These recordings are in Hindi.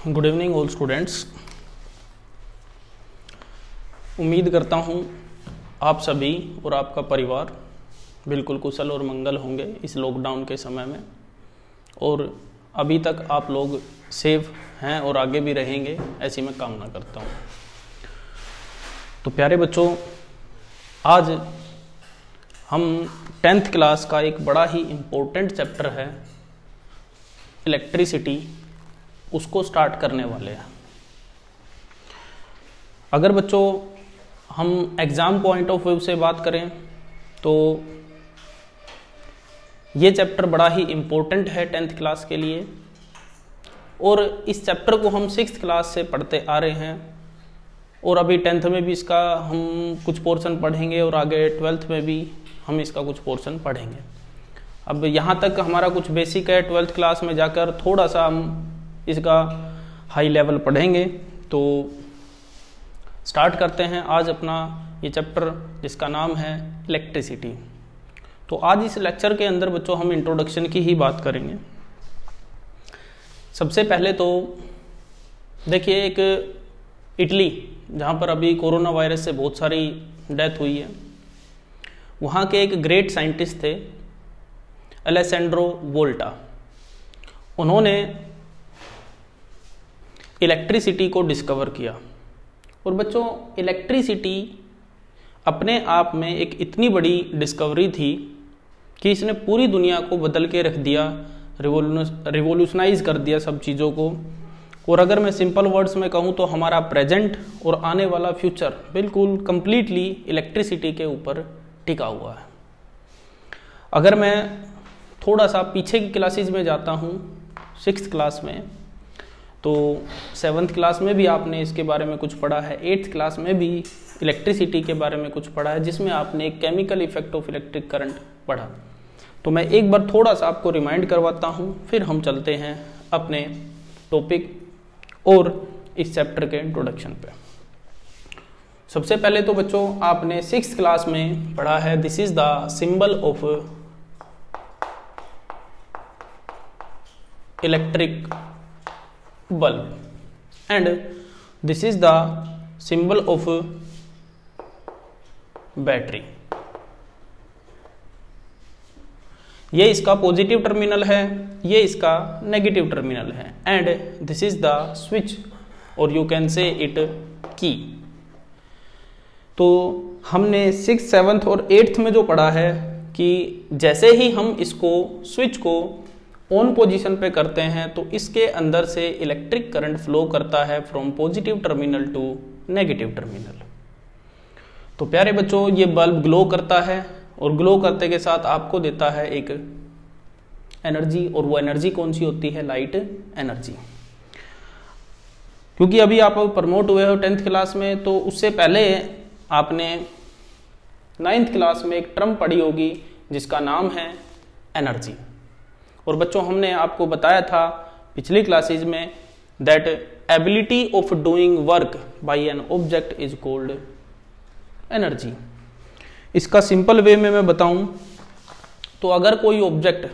Good evening all students. उम्मीद करता हूँ आप सभी और आपका परिवार बिल्कुल कुशल और मंगल होंगे इस लॉकडाउन के समय में, और अभी तक आप लोग सेफ हैं और आगे भी रहेंगे, ऐसी मैं कामना करता हूँ। तो प्यारे बच्चों, आज हम 10th क्लास का एक बड़ा ही इम्पोर्टेंट चैप्टर है इलेक्ट्रिसिटी, उसको स्टार्ट करने वाले हैं। अगर बच्चों हम एग्ज़ाम पॉइंट ऑफ व्यू से बात करें तो ये चैप्टर बड़ा ही इम्पोर्टेंट है 10th क्लास के लिए, और इस चैप्टर को हम 6th क्लास से पढ़ते आ रहे हैं, और अभी 10th में भी इसका हम कुछ पोर्शन पढ़ेंगे और आगे 12th में भी हम इसका कुछ पोर्शन पढ़ेंगे। अब यहाँ तक हमारा कुछ बेसिक है, 12th क्लास में जाकर थोड़ा सा हम इसका हाई लेवल पढ़ेंगे। तो स्टार्ट करते हैं आज अपना ये चैप्टर जिसका नाम है इलेक्ट्रिसिटी। तो आज इस लेक्चर के अंदर बच्चों हम इंट्रोडक्शन की ही बात करेंगे। सबसे पहले तो देखिए, एक इटली जहाँ पर अभी कोरोना वायरस से बहुत सारी डेथ हुई है, वहाँ के एक ग्रेट साइंटिस्ट थे अलेसैंड्रो वोल्टा। उन्होंने इलेक्ट्रिसिटी को डिस्कवर किया, और बच्चों इलेक्ट्रिसिटी अपने आप में एक इतनी बड़ी डिस्कवरी थी कि इसने पूरी दुनिया को बदल के रख दिया, रिवोल्यूशनाइज कर दिया सब चीज़ों को। और अगर मैं सिंपल वर्ड्स में कहूँ तो हमारा प्रेजेंट और आने वाला फ्यूचर बिल्कुल कंप्लीटली इलेक्ट्रिसिटी के ऊपर टिका हुआ है। अगर मैं थोड़ा सा पीछे की क्लासेज में जाता हूँ 6th क्लास में, तो 7th क्लास में भी आपने इसके बारे में कुछ पढ़ा है, 8th क्लास में भी इलेक्ट्रिसिटी के बारे में कुछ पढ़ा है, जिसमें आपने एक chemical effect of electric current पढ़ा। तो मैं एक बार थोड़ा सा आपको रिमाइंड करवाता हूँ, फिर हम चलते हैं अपने टॉपिक और इस चैप्टर के इंट्रोडक्शन पे। सबसे पहले तो बच्चों आपने 6th क्लास में पढ़ा है this is the symbol of electric bulb and this is the symbol of battery. ये इसका पॉजिटिव टर्मिनल है, ये इसका नेगेटिव टर्मिनल है, and this is the switch और यू कैन से इट की। तो हमने 6th 7th और 8th में जो पढ़ा है कि जैसे ही हम इसको स्विच को ऑन पोजीशन पे करते हैं तो इसके अंदर से इलेक्ट्रिक करंट फ्लो करता है from positive terminal to negative terminal. तो प्यारे बच्चों, ये बल्ब ग्लो करता है, और ग्लो करते के साथ आपको देता है एक एनर्जी, और वो एनर्जी कौन सी होती है? Light energy. क्योंकि अभी आप प्रमोट हुए हो 10th क्लास में, तो उससे पहले आपने 9th क्लास में एक टर्म पढ़ी होगी जिसका नाम है एनर्जी। और बच्चों हमने आपको बताया था पिछली क्लासेज में that ability of doing work by an object is called energy. इसका सिंपल वे में मैं बताऊं तो अगर कोई ऑब्जेक्ट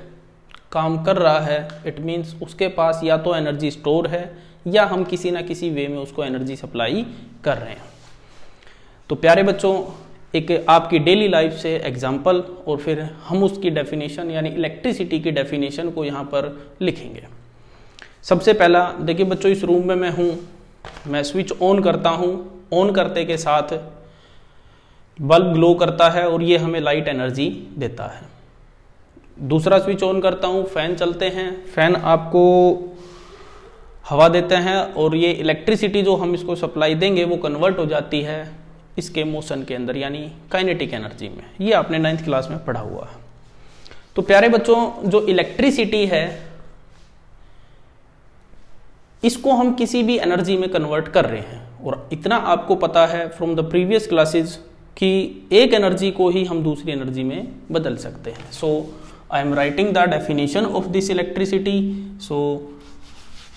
काम कर रहा है, इट मीन्स उसके पास या तो एनर्जी स्टोर है या हम किसी ना किसी वे में उसको एनर्जी सप्लाई कर रहे हैं। तो प्यारे बच्चों, एक आपकी डेली लाइफ से एग्जाम्पल, और फिर हम उसकी डेफिनेशन यानी इलेक्ट्रिसिटी की डेफिनेशन को यहाँ पर लिखेंगे। सबसे पहला देखिए बच्चों, इस रूम में मैं हूँ, मैं स्विच ऑन करता हूँ, ऑन करते के साथ बल्ब ग्लो करता है और ये हमें लाइट एनर्जी देता है। दूसरा स्विच ऑन करता हूँ, फैन चलते हैं, फैन आपको हवा देते हैं, और ये इलेक्ट्रिसिटी जो हम इसको सप्लाई देंगे वो कन्वर्ट हो जाती है इसके मोशन के अंदर यानी काइनेटिक एनर्जी में। ये आपने 9th क्लास में पढ़ा हुआ है। तो प्यारे बच्चों, जो इलेक्ट्रिसिटी है इसको हम किसी भी एनर्जी में कन्वर्ट कर रहे हैं, और इतना आपको पता है फ्रॉम द प्रीवियस क्लासेस कि एक एनर्जी को ही हम दूसरी एनर्जी में बदल सकते हैं। So I am writing the definition of this electricity. So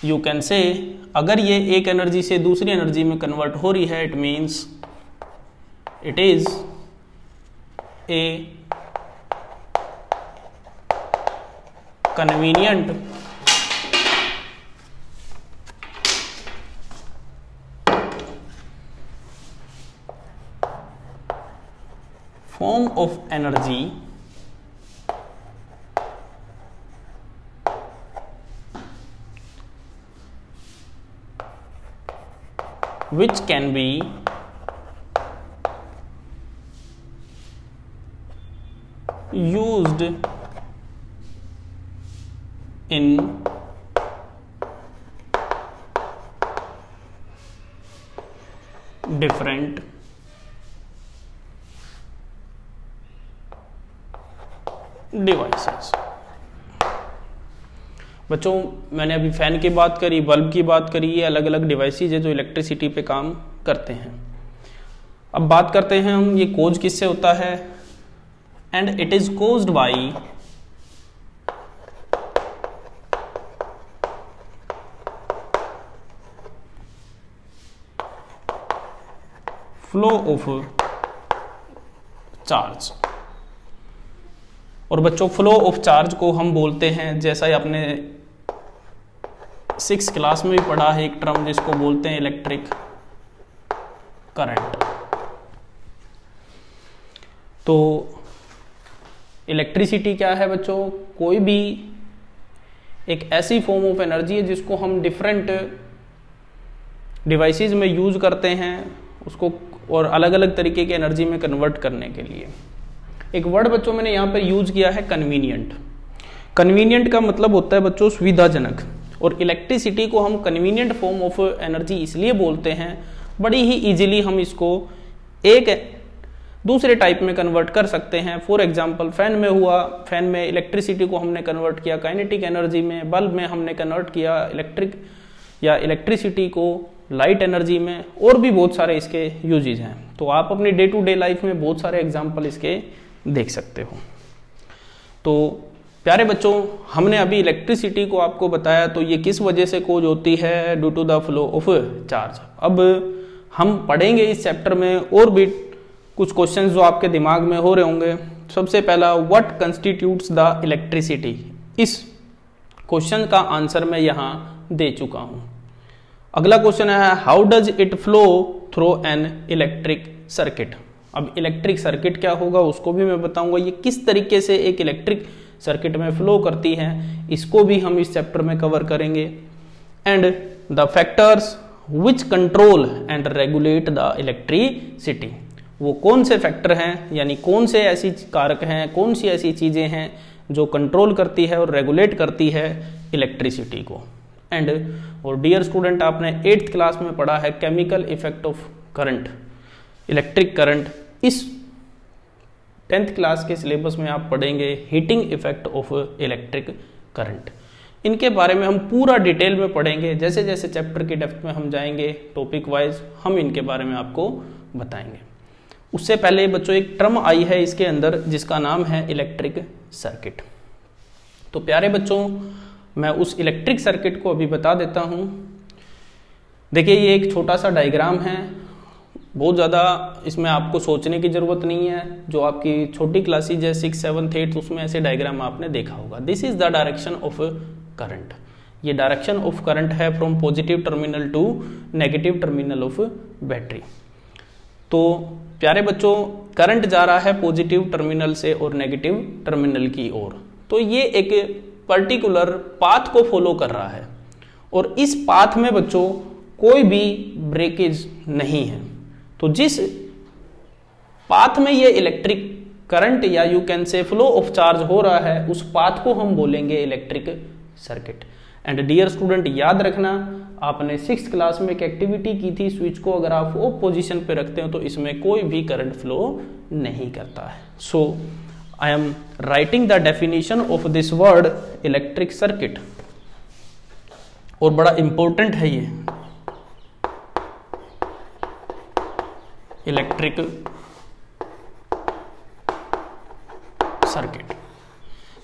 you can say, अगर ये एक एनर्जी से दूसरी एनर्जी में कन्वर्ट हो रही है, it means it is a convenient form of energy which can be used in different devices। बच्चों मैंने अभी फैन की बात करी, बल्ब की बात करी, ये अलग अलग डिवाइसेज है जो इलेक्ट्रिसिटी पे काम करते हैं। अब बात करते हैं हम ये कोज किससे होता है, and it is caused by flow of charge. और बच्चों फ्लो ऑफ चार्ज को हम बोलते हैं, जैसा ही आपने 6th क्लास में भी पढ़ा है, एक टर्म जिसको बोलते हैं इलेक्ट्रिक करंट। तो इलेक्ट्रिसिटी क्या है बच्चों, कोई भी एक ऐसी फॉर्म ऑफ एनर्जी है जिसको हम डिफरेंट डिवाइसेस में यूज करते हैं उसको, और अलग अलग तरीके की एनर्जी में कन्वर्ट करने के लिए। एक वर्ड बच्चों मैंने यहाँ पर यूज किया है कन्वीनियंट। कन्वीनियंट का मतलब होता है बच्चों सुविधाजनक, और इलेक्ट्रिसिटी को हम कन्वीनियंट फॉर्म ऑफ एनर्जी इसलिए बोलते हैं, बड़ी ही इजीली हम इसको एक दूसरे टाइप में कन्वर्ट कर सकते हैं। फॉर एग्जांपल फैन में हुआ, फैन में इलेक्ट्रिसिटी को हमने कन्वर्ट किया काइनेटिक एनर्जी में, बल्ब में हमने कन्वर्ट किया इलेक्ट्रिसिटी को लाइट एनर्जी में, और भी बहुत सारे इसके यूजेज हैं। तो आप अपनी डे टू डे लाइफ में बहुत सारे एग्जाम्पल इसके देख सकते हो। तो प्यारे बच्चों, हमने अभी इलेक्ट्रिसिटी को आपको बताया, तो ये किस वजह से कोज होती है, due to the flow of charge. अब हम पढ़ेंगे इस चैप्टर में और भी कुछ क्वेश्चंस जो आपके दिमाग में हो रहे होंगे। सबसे पहला, व्हाट कंस्टिट्यूट्स द इलेक्ट्रिसिटी। इस क्वेश्चन का आंसर मैं यहाँ दे चुका हूँ। अगला क्वेश्चन है, how does it flow through an electric circuit. अब इलेक्ट्रिक सर्किट क्या होगा उसको भी मैं बताऊंगा, ये किस तरीके से एक इलेक्ट्रिक सर्किट में फ्लो करती है, इसको भी हम इस चैप्टर में कवर करेंगे। And the factors which control and regulate the electricity. वो कौन से फैक्टर हैं, यानी कौन से ऐसी कारक हैं, कौन सी ऐसी चीजें हैं जो कंट्रोल करती है और रेगुलेट करती है इलेक्ट्रिसिटी को। एंड और डियर स्टूडेंट, आपने 8th क्लास में पढ़ा है chemical effect of current, electric current. इस 10th क्लास के सिलेबस में आप पढ़ेंगे heating effect of electric current. इनके बारे में हम पूरा डिटेल में पढ़ेंगे, जैसे जैसे चैप्टर की डेप्थ में हम जाएंगे टॉपिक वाइज हम इनके बारे में आपको बताएंगे। उससे पहले बच्चों एक टर्म आई है इसके अंदर जिसका नाम है इलेक्ट्रिक सर्किट। तो प्यारे बच्चों, मैं उस इलेक्ट्रिक सर्किट को अभी बता देता हूं। देखिए ये एक छोटा सा डायग्राम है, बहुत ज़्यादा इसमें आपको सोचने की ज़रूरत नहीं है। जो आपकी छोटी क्लासेज है 6th 7th 8th उसमें ऐसे डायग्राम आपने देखा होगा। This is the direction of current. ये डायरेक्शन ऑफ करंट है from positive terminal to negative terminal of battery. तो प्यारे बच्चों, करंट जा रहा है पॉजिटिव टर्मिनल से और नेगेटिव टर्मिनल की ओर। तो ये एक पर्टिकुलर पाथ को फॉलो कर रहा है, और इस पाथ में बच्चों कोई भी ब्रेकेज नहीं है। तो जिस पाथ में ये इलेक्ट्रिक करंट या you can say flow of charge हो रहा है, उस पाथ को हम बोलेंगे electric circuit. And dear student, याद रखना, आपने 6th क्लास में एक एक्टिविटी की थी, स्विच को अगर आप ऑफ पोजीशन पे रखते हो तो इसमें कोई भी करंट फ्लो नहीं करता है। सो I am writing the definition of this word electric circuit, और बड़ा इंपॉर्टेंट है ये इलेक्ट्रिक सर्किट।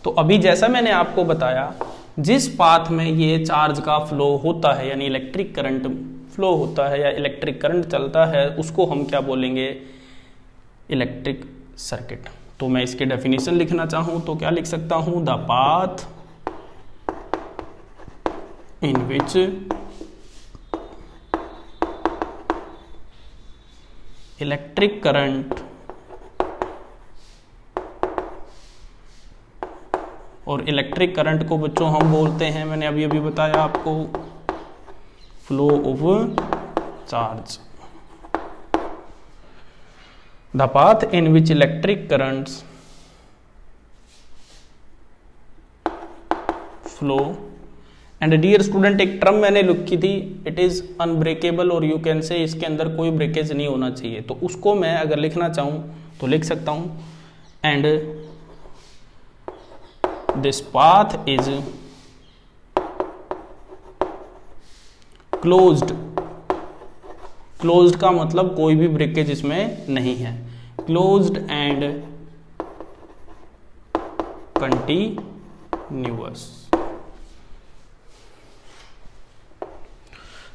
तो अभी जैसा मैंने आपको बताया, जिस पाथ में ये चार्ज का फ्लो होता है यानी इलेक्ट्रिक करंट फ्लो होता है या इलेक्ट्रिक करंट चलता है, उसको हम क्या बोलेंगे, इलेक्ट्रिक सर्किट। तो मैं इसके डेफिनेशन लिखना चाहूं तो क्या लिख सकता हूं, the path in which electric current और इलेक्ट्रिक करंट को बच्चों हम बोलते हैं, मैंने अभी अभी बताया आपको, flow of charge. The path in which electric currents flow. And dear student, एक टर्म मैंने लिखी थी, इट इज अनब्रेकेबल, और यू कैन से इसके अंदर कोई ब्रेकेज नहीं होना चाहिए। तो उसको मैं अगर लिखना चाहूं तो लिख सकता हूं, and this path is closed. Closed का मतलब कोई भी ब्रेकेज इसमें नहीं है, क्लोज्ड एंड कंटिन्यूअस।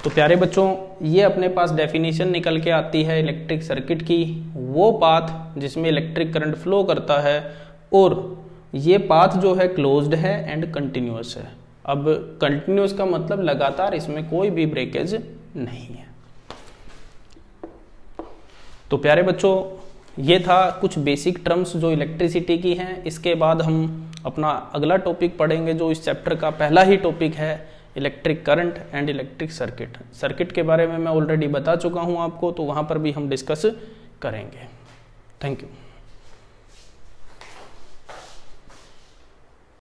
तो प्यारे बच्चों, ये अपने पास डेफिनेशन निकल के आती है इलेक्ट्रिक सर्किट की, वो पाथ जिसमें इलेक्ट्रिक करंट फ्लो करता है, और ये पाथ जो है क्लोज्ड है एंड कंटिन्यूअस है। अब कंटिन्यूअस का मतलब लगातार, इसमें कोई भी ब्रेकेज नहीं है। तो प्यारे बच्चों, ये था कुछ बेसिक टर्म्स जो इलेक्ट्रिसिटी की हैं। इसके बाद हम अपना अगला टॉपिक पढ़ेंगे जो इस चैप्टर का पहला ही टॉपिक है, electric current and electric circuit. Circuit के बारे में मैं ऑलरेडी बता चुका हूं आपको, तो वहां पर भी हम डिस्कस करेंगे। Thank you.